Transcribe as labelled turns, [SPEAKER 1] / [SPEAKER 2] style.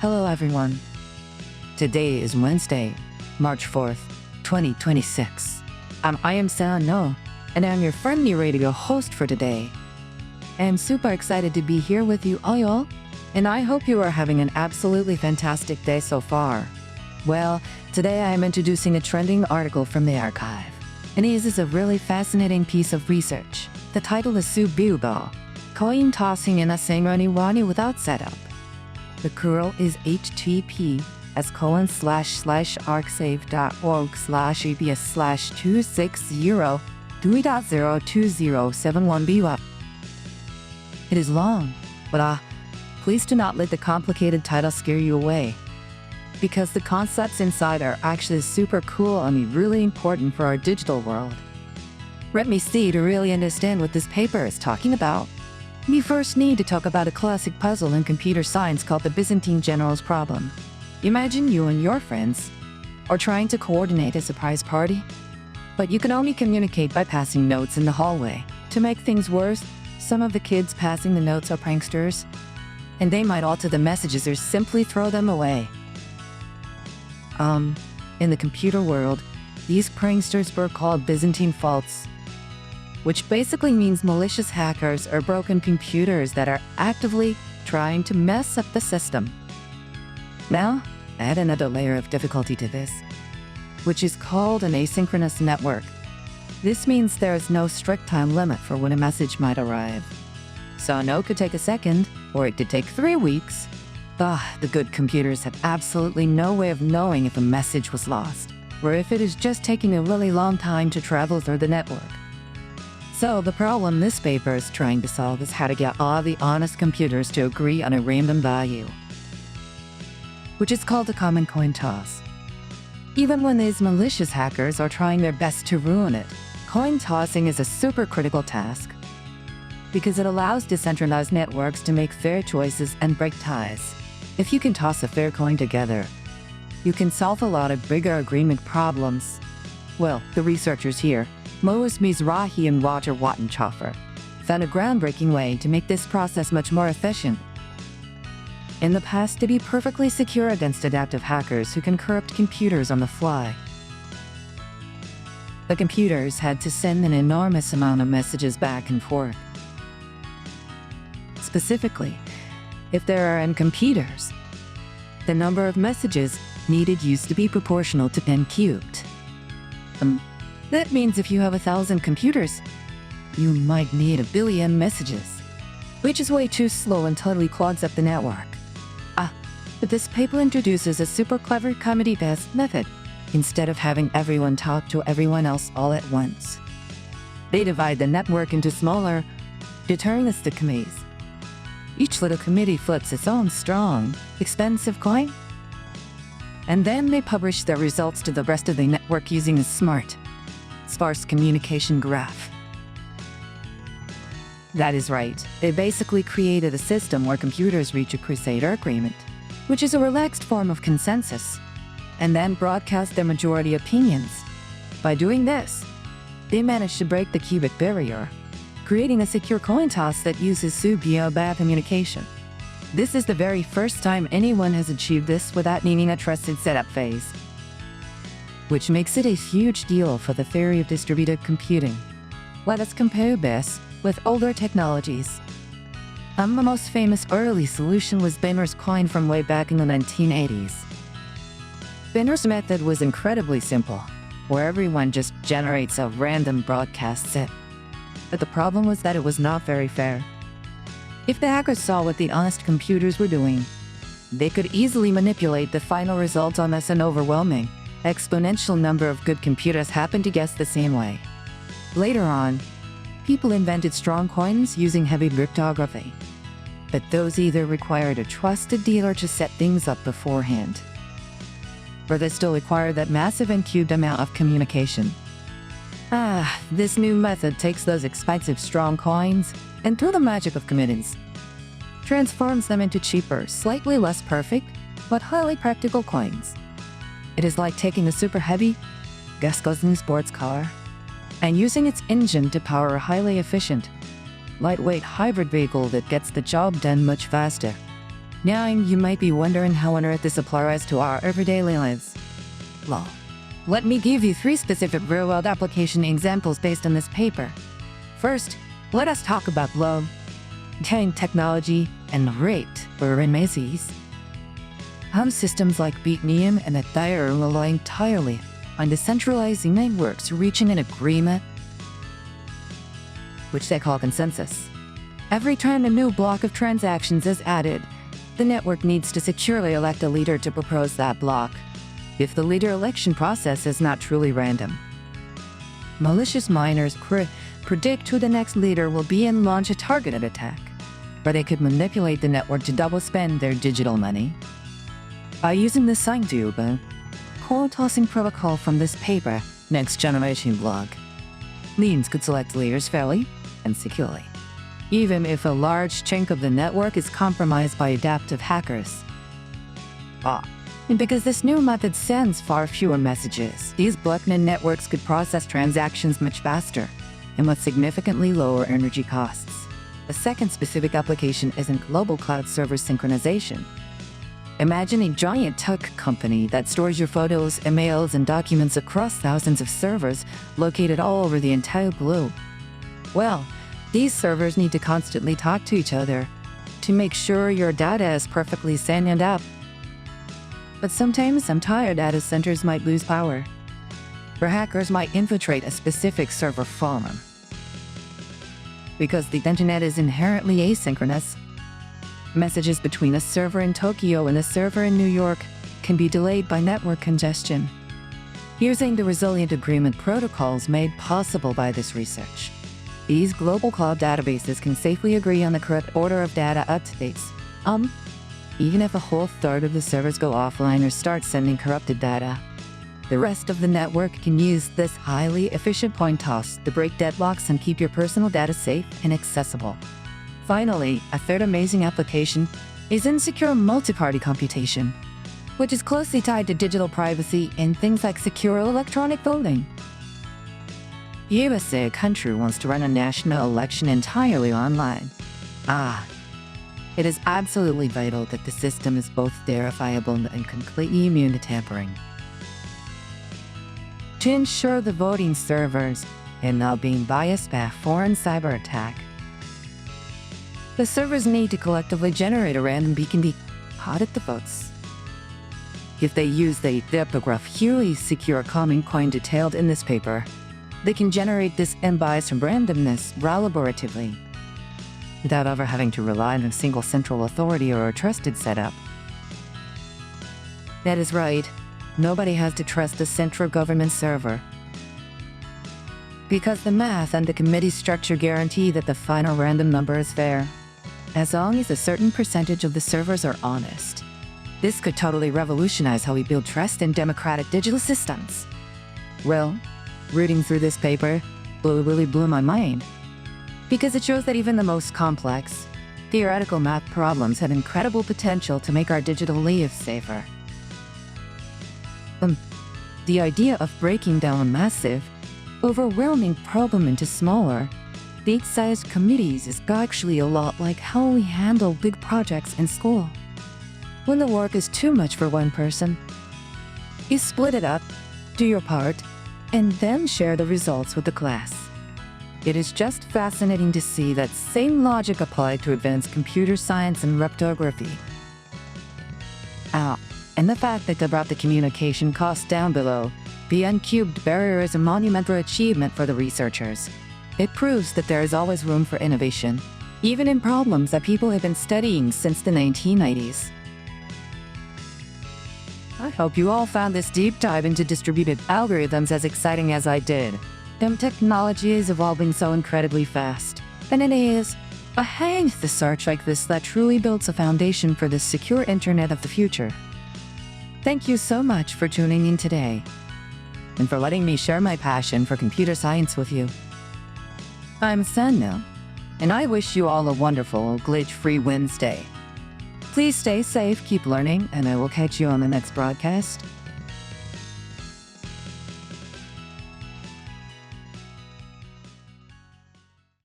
[SPEAKER 1] Hello everyone. Today is Wednesday, March 4th, 2026. I am Sano, and I'm your friendly radio host for today. I am super excited to be here with you all, and I hope you are having an absolutely fantastic day so far. Well, today I am introducing a trending article from the arXiv, and it is a really fascinating piece of research. The title is Subcubic Coin Tossing in Asynchrony without setup. The URL is https://arxiv.org/abs/260.2.02071b. It is long, but please do not let the complicated title scare you away, because the concepts inside are actually super cool and really important for our digital world. Let me see to really understand what this paper is talking about. We first need to talk about a classic puzzle in computer science called the Byzantine Generals Problem. Imagine you and your friends are trying to coordinate a surprise party, but you can only communicate by passing notes in the hallway. To make things worse, some of the kids passing the notes are pranksters, and they might alter the messages or simply throw them away. In the computer world, these pranksters were called Byzantine faults, which basically means malicious hackers or broken computers that are actively trying to mess up the system. Now, add another layer of difficulty to this, which is called an asynchronous network. This means there is no strict time limit for when a message might arrive. So a note could take a second, or it could take 3 weeks. The good computers have absolutely no way of knowing if a message was lost, or if it is just taking a really long time to travel through the network. So the problem this paper is trying to solve is how to get all the honest computers to agree on a random value, which is called a common coin toss. Even when these malicious hackers are trying their best to ruin it, coin tossing is a super critical task, because it allows decentralized networks to make fair choices and break ties. If you can toss a fair coin together, you can solve a lot of bigger agreement problems. Well, the researchers here, Moaz Mizrahi and Roger Wattenschoffer, found a groundbreaking way to make this process much more efficient. In the past, to be perfectly secure against adaptive hackers who can corrupt computers on the fly, the computers had to send an enormous amount of messages back and forth. Specifically, if there are n computers, the number of messages needed used to be proportional to n cubed. That means if you have 1,000 computers, you might need 1 billion messages, which is way too slow and totally clogs up the network. But this paper introduces a super clever comedy-based method. Instead of having everyone talk to everyone else all at once, they divide the network into smaller, deterministic committees. Each little committee flips its own strong, expensive coin, and then they publish their results to the rest of the network using a smart, sparse communication graph. That is right, they basically created a system where computers reach a crusader agreement, which is a relaxed form of consensus, and then broadcast their majority opinions. By doing this, they managed to break the cubic barrier, creating a secure coin toss that uses Subcubic communication. This is the very first time anyone has achieved this without needing a trusted setup phase, which makes it a huge deal for the theory of distributed computing. Let us compare this with older technologies. The most famous early solution was Binner's coin from way back in the 1980s. Binner's method was incredibly simple, where everyone just generates a random broadcast set. But the problem was that it was not very fair. If the hackers saw what the honest computers were doing, they could easily manipulate the final result unless an overwhelming, exponential number of good computers happened to guess the same way. Later on, people invented strong coins using heavy cryptography, but those either required a trusted dealer to set things up beforehand, or they still require that massive and cubed amount of communication. This new method takes those expensive strong coins and through the magic of committees, transforms them into cheaper, slightly less perfect, but highly practical coins. It is like taking a super heavy, gas-guzzling sports car and using its engine to power a highly efficient, lightweight hybrid vehicle that gets the job done much faster. Now you might be wondering how on earth this applies to our everyday lives. Well, let me give you 3 specific real-world application examples based on this paper. First, let us talk about blockchain technology and rate for remittances. Some systems like Bitcoin and Ethereum rely entirely on decentralizing networks reaching an agreement, which they call consensus. Every time a new block of transactions is added, the network needs to securely elect a leader to propose that block, if the leader election process is not truly random. Malicious miners predict who the next leader will be and launch a targeted attack, where they could manipulate the network to double spend their digital money. By using the Subcubic Coin Tossing protocol from this paper, next generation block, leaders could select leaders fairly and securely, even if a large chunk of the network is compromised by adaptive hackers. And because this new method sends far fewer messages, these blockchain networks could process transactions much faster and with significantly lower energy costs. The second specific application is in global cloud server synchronization. Imagine a giant tech company that stores your photos, emails, and documents across thousands of servers located all over the entire globe. Well, these servers need to constantly talk to each other to make sure your data is perfectly signed up. But sometimes some tired data centers might lose power, or hackers might infiltrate a specific server farm. Because the internet is inherently asynchronous, messages between a server in Tokyo and a server in New York can be delayed by network congestion. Using the resilient agreement protocols made possible by this research, these global cloud databases can safely agree on the correct order of data updates, even if a whole third of the servers go offline or start sending corrupted data. The rest of the network can use this highly efficient coin toss to break deadlocks and keep your personal data safe and accessible. Finally, a third amazing application is in secure multi-party computation, which is closely tied to digital privacy and things like secure electronic voting. USA, a country wants to run a national election entirely online. It is absolutely vital that the system is both verifiable and completely immune to tampering. To ensure the voting servers are not being biased by a foreign cyber attack, the servers need to collectively generate a random beacon to audit the votes. If they use the cryptographically secure common coin detailed in this paper, they can generate this unbiased randomness relatively, without ever having to rely on a single central authority or a trusted setup. That is right, nobody has to trust a central government server, because the math and the committee structure guarantee that the final random number is fair, as long as a certain percentage of the servers are honest. This could totally revolutionize how we build trust in democratic digital systems. Well, reading through this paper really blew my mind, because it shows that even the most complex, theoretical math problems have incredible potential to make our digital lives safer. The idea of breaking down a massive, overwhelming problem into smaller, bite-sized committees is actually a lot like how we handle big projects in school. When the work is too much for one person, you split it up, do your part, and then share the results with the class. It is just fascinating to see that same logic applied to advanced computer science and cryptography. And the fact that they brought the communication costs down below the uncubed barrier is a monumental achievement for the researchers. It proves that there is always room for innovation, even in problems that people have been studying since the 1990s. I hope you all found this deep dive into distributed algorithms as exciting as I did. Technology is evolving so incredibly fast, and it is behind the search like this that truly builds a foundation for the secure internet of the future. Thank you so much for tuning in today, and for letting me share my passion for computer science with you. I'm Sanna, and I wish you all a wonderful, glitch-free Wednesday. Please stay safe, keep learning, and I will catch you on the next broadcast.